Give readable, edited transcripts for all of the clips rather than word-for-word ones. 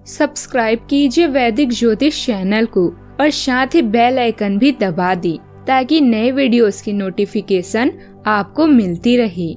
Subscribe कीजिए वैदिक ज्योतिष चैनल को और साथ ही बेल आइकन भी दबा दी ताकि नए वीडियोस की नोटिफिकेशन आपको मिलती रहे।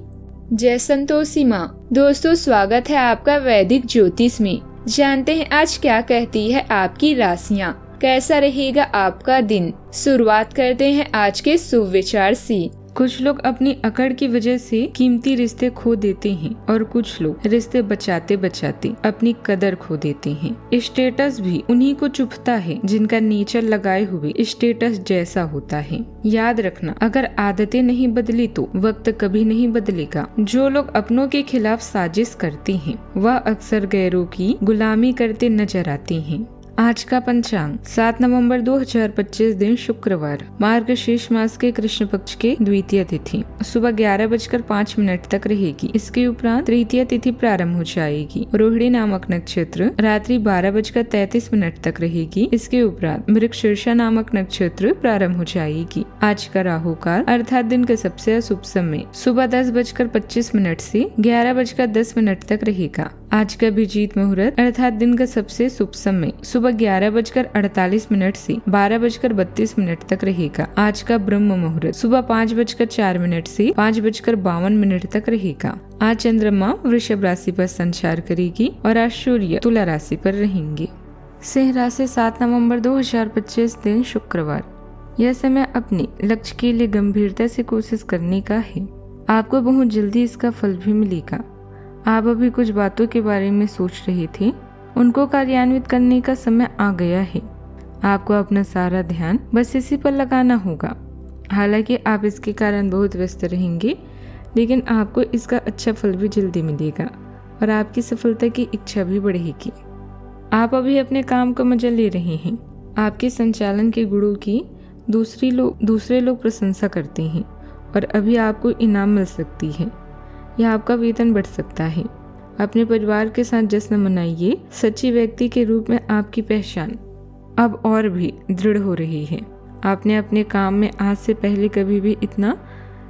जय संतोषी माँ। दोस्तों, स्वागत है आपका वैदिक ज्योतिष में। जानते हैं आज क्या कहती है आपकी राशियाँ, कैसा रहेगा आपका दिन। शुरुआत करते हैं आज के शुभ विचार से। कुछ लोग अपनी अकड़ की वजह से कीमती रिश्ते खो देते हैं और कुछ लोग रिश्ते बचाते बचाते अपनी कदर खो देते हैं। स्टेटस भी उन्हीं को चुभता है जिनका नेचर लगाए हुए स्टेटस जैसा होता है। याद रखना, अगर आदतें नहीं बदली तो वक्त कभी नहीं बदलेगा। जो लोग अपनों के खिलाफ साजिश करते हैं वह अक्सर गैरों की गुलामी करते नजर आते हैं। आज का पंचांग 7 नवंबर 2025 दिन शुक्रवार, मार्गशीर्ष मास के कृष्ण पक्ष के द्वितीय तिथि सुबह 11:05 तक रहेगी। इसके उपरांत तृतीय तिथि प्रारंभ हो जाएगी। रोहिणी नामक नक्षत्र रात्रि 12:33 तक रहेगी। इसके उपरांत मृगशीर्षा नामक नक्षत्र प्रारंभ हो जाएगी। आज का राहु काल अर्थात दिन का सबसे अशुभ समय सुबह 10:25 से 11:10 तक रहेगा। आज का अभिजीत मुहूर्त अर्थात दिन का सबसे शुभ समय सुबह 11:48 से 12:32 तक रहेगा। आज का ब्रह्म मुहूर्त सुबह 5:04 से 5:52 तक रहेगा। आज चंद्रमा वृषभ राशि पर संचार करेगी और आज सूर्य तुला राशि पर रहेंगे। सिंह राशि 7 नवंबर 2025 दिन शुक्रवार। यह समय अपने लक्ष्य के लिए गंभीरता से कोशिश करने का है। आपको बहुत जल्दी इसका फल भी मिलेगा। आप अभी कुछ बातों के बारे में सोच रहे थे, उनको कार्यान्वित करने का समय आ गया है। आपको अपना सारा ध्यान बस इसी पर लगाना होगा। हालांकि आप इसके कारण बहुत व्यस्त रहेंगे, लेकिन आपको इसका अच्छा फल भी जल्दी मिलेगा और आपकी सफलता की इच्छा भी बढ़ेगी। आप अभी अपने काम का मजा ले रहे हैं। आपके संचालन के गुणों की दूसरे लोग प्रशंसा करते हैं और अभी आपको इनाम मिल सकती है या आपका वेतन बढ़ सकता है। अपने परिवार के साथ जश्न मनाइए। सच्ची व्यक्ति के रूप में आपकी पहचान अब और भी दृढ़ हो रही है। आपने अपने काम में आज से पहले कभी भी इतना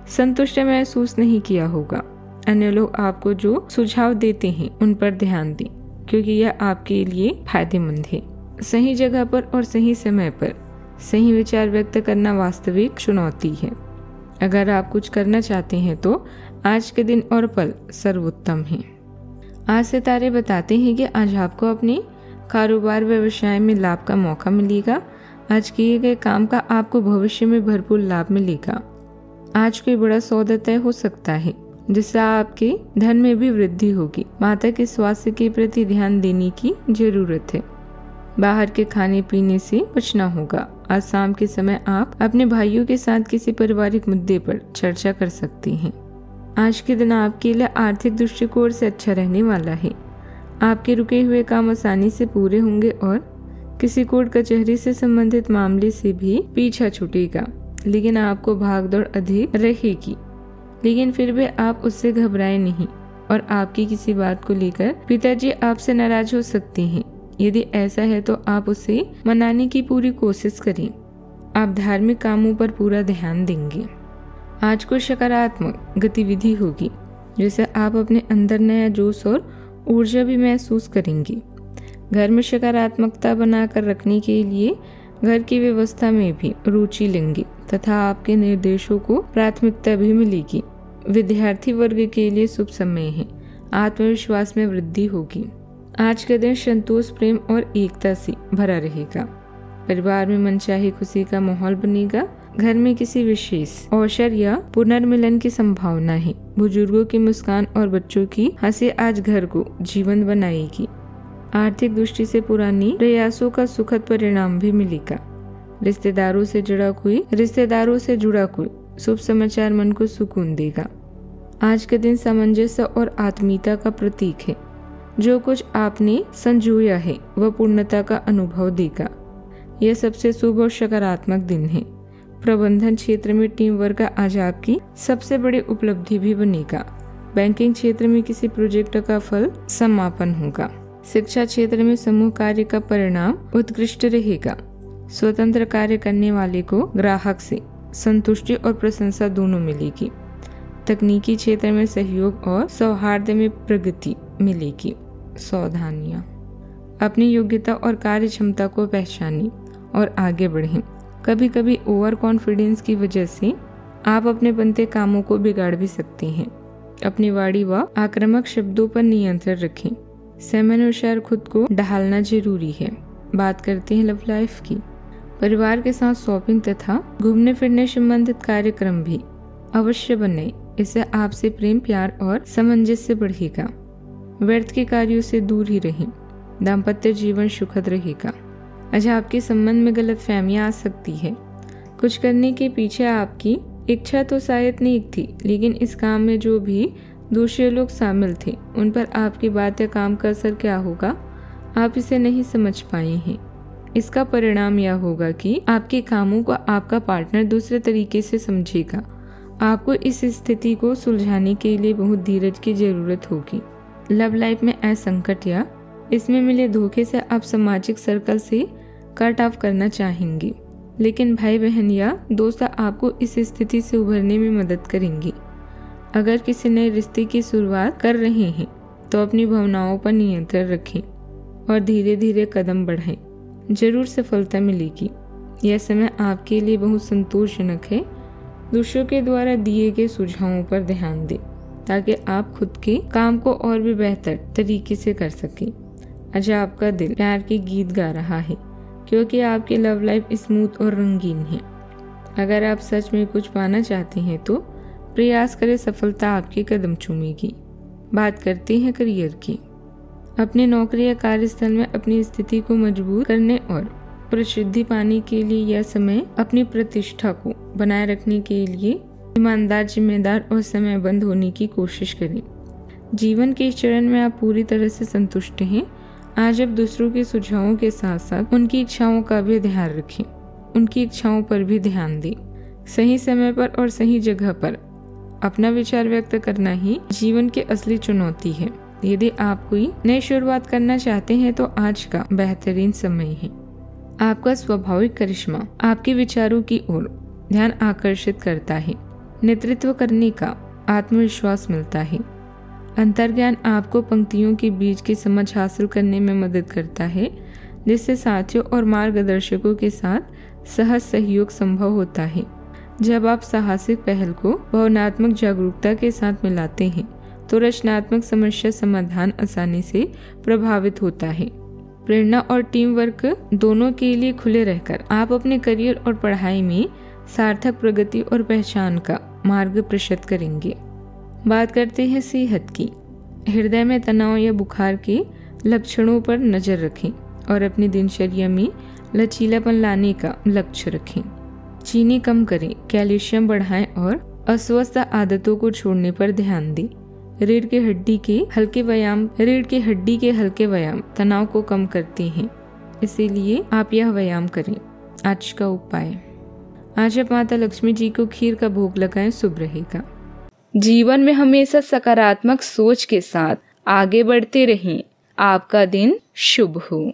संतुष्ट महसूस नहीं किया होगा। अन्य लोग आपको जो सुझाव देते हैं उन पर ध्यान दें, क्योंकि यह आपके लिए फायदेमंद है। सही जगह पर और सही समय पर सही विचार व्यक्त करना वास्तविक चुनौती है। अगर आप कुछ करना चाहते हैं तो आज के दिन और पल सर्वोत्तम हैं। आज सितारे बताते हैं कि आज आपको अपने कारोबार व्यवसाय में लाभ का मौका मिलेगा। आज किए गए काम का आपको भविष्य में भरपूर लाभ मिलेगा। आज कोई बड़ा सौदा तय हो सकता है जिससे आपके धन में भी वृद्धि होगी। माता के स्वास्थ्य के प्रति ध्यान देने की जरूरत है। बाहर के खाने पीने से बचना होगा। आज शाम के समय आप अपने भाइयों के साथ किसी पारिवारिक मुद्दे पर चर्चा कर सकते हैं। आज के दिन आपके लिए आर्थिक दृष्टिकोण से अच्छा रहने वाला है। आपके रुके हुए काम आसानी से पूरे होंगे और किसी कोर्ट कचहरी से संबंधित मामले से भी पीछा छूटेगा, लेकिन आपको भागदौड़ अधिक रहेगी। लेकिन फिर भी आप उससे घबराए नहीं और आपकी किसी बात को लेकर पिताजी आपसे नाराज हो सकते हैं। यदि ऐसा है तो आप उसे मनाने की पूरी कोशिश करें। आप धार्मिक कामों पर पूरा ध्यान देंगे। आज को सकारात्मक गतिविधि होगी जिससे आप अपने अंदर नया जोश और ऊर्जा भी महसूस करेंगे। घर में सकारात्मकता बनाकर रखने के लिए घर की व्यवस्था में भी रुचि लेंगे तथा आपके निर्देशों को प्राथमिकता भी मिलेगी। विद्यार्थी वर्ग के लिए शुभ समय है। आत्मविश्वास में वृद्धि होगी। आज का दिन संतोष, प्रेम और एकता से भरा रहेगा। परिवार में मनचाही खुशी का माहौल बनेगा। घर में किसी विशेष अवसर या पुनर्मिलन की संभावना है। बुजुर्गों की मुस्कान और बच्चों की हंसी आज घर को जीवंत बनाएगी। आर्थिक दृष्टि से पुरानी प्रयासों का सुखद परिणाम भी मिलेगा। रिश्तेदारों से जुड़ा कोई शुभ समाचार मन को सुकून देगा। आज का दिन सामंजस्य और आत्मीयता का प्रतीक है। जो कुछ आपने संजोया है वह पूर्णता का अनुभव देगा। यह सबसे शुभ और सकारात्मक दिन है। प्रबंधन क्षेत्र में टीम वर्क आज आपकी सबसे बड़ी उपलब्धि भी बनेगा। बैंकिंग क्षेत्र में किसी प्रोजेक्ट का फल समापन होगा। शिक्षा क्षेत्र में समूह कार्य का परिणाम उत्कृष्ट रहेगा। स्वतंत्र कार्य करने वाले को ग्राहक से संतुष्टि और प्रशंसा दोनों मिलेगी। तकनीकी क्षेत्र में सहयोग और सौहार्द में प्रगति मिलेगी। सावधानियां। अपनी योग्यता और कार्य क्षमता को पहचानें और आगे बढ़ें। कभी कभी ओवर कॉन्फिडेंस की वजह से आप अपने बनते कामों को बिगाड़ भी सकते हैं। अपनी वाणी व आक्रामक शब्दों पर नियंत्रण रखें। समय अनुसार खुद को ढालना जरूरी है। बात करते हैं लव लाइफ की। परिवार के साथ शॉपिंग तथा घूमने फिरने संबंधित कार्यक्रम भी अवश्य बनाएं। इससे आपसे प्रेम, प्यार और सामंजस्य बढ़ेगा। व्यर्थ के कार्यों से दूर ही रहें। दाम्पत्य जीवन सुखद रहेगा। आज आपके संबंध में गलतफहमियां आ सकती है। कुछ करने के पीछे आपकी इच्छा तो शायद नेक थी, लेकिन इस काम में जो भी दूसरे लोग शामिल थे उन पर आपकी बात या काम का असर क्या होगा, आप इसे नहीं समझ पाए हैं। इसका परिणाम यह होगा कि आपके कामों को आपका पार्टनर दूसरे तरीके से समझेगा। आपको इस स्थिति को सुलझाने के लिए बहुत धीरज की जरूरत होगी। लव लाइफ में ऐसा संकट या इसमें मिले धोखे से आप सामाजिक सर्कल से कट ऑफ करना चाहेंगे, लेकिन भाई बहन या दोस्त आपको इस स्थिति से उभरने में मदद करेंगे। अगर किसी नए रिश्ते की शुरुआत कर रहे हैं तो अपनी भावनाओं पर नियंत्रण रखें और धीरे धीरे कदम बढ़ाएं। जरूर सफलता मिलेगी। यह समय आपके लिए बहुत संतोषजनक है। दूसरों के द्वारा दिए गए सुझावों पर ध्यान दें ताकि आप खुद के काम को और भी बेहतर तरीके से कर सकें। आज आपका दिल प्यार के गीत गा रहा है क्योंकि आपकी लव लाइफ स्मूथ और रंगीन है। अगर आप सच में कुछ पाना चाहते हैं तो प्रयास करें, सफलता आपके कदम चूमेगी। बात करते हैं करियर की। अपने नौकरी या कार्यस्थल में अपनी स्थिति को मजबूत करने और प्रसिद्धि पाने के लिए यह समय अपनी प्रतिष्ठा को बनाए रखने के लिए ईमानदार, जिम्मेदार और समयबद्ध होने की कोशिश करें। जीवन के इस चरण में आप पूरी तरह से संतुष्ट हैं। आज आप दूसरों के सुझावों के साथ साथ उनकी इच्छाओं का भी ध्यान रखें। उनकी इच्छाओं पर भी ध्यान दें। सही समय पर और सही जगह पर अपना विचार व्यक्त करना ही जीवन की असली चुनौती है। यदि आप कोई नई शुरुआत करना चाहते हैं तो आज का बेहतरीन समय है। आपका स्वाभाविक करिश्मा आपके विचारों की ओर ध्यान आकर्षित करता है। नेतृत्व करने का आत्मविश्वास मिलता है। अंतर्ज्ञान आपको पंक्तियों के बीच की समझ हासिल करने में मदद करता है, जिससे साथियों और मार्गदर्शकों के साथ सहज सहयोग संभव होता है। जब आप साहसिक पहल को भावनात्मक जागरूकता के साथ मिलाते हैं तो रचनात्मक समस्या समाधान आसानी से प्रभावित होता है। प्रेरणा और टीम वर्क दोनों के लिए खुले रहकर आप अपने करियर और पढ़ाई में सार्थक प्रगति और पहचान का मार्ग प्रशस्त करेंगे। बात करते हैं सेहत की। हृदय में तनाव या बुखार के लक्षणों पर नजर रखें और अपनी दिनचर्या में लचीलापन लाने का लक्ष्य रखें। चीनी कम करें, कैल्शियम बढ़ाएं और अस्वस्थ आदतों को छोड़ने पर ध्यान दें। रीढ़ की हड्डी के हल्के व्यायाम तनाव को कम करते हैं, इसीलिए आप यह व्यायाम करें। आज का उपाय, आज आप माता लक्ष्मी जी को खीर का भोग लगाएं, शुभ रहेगा। जीवन में हमेशा सकारात्मक सोच के साथ आगे बढ़ते रहें। आपका दिन शुभ हो।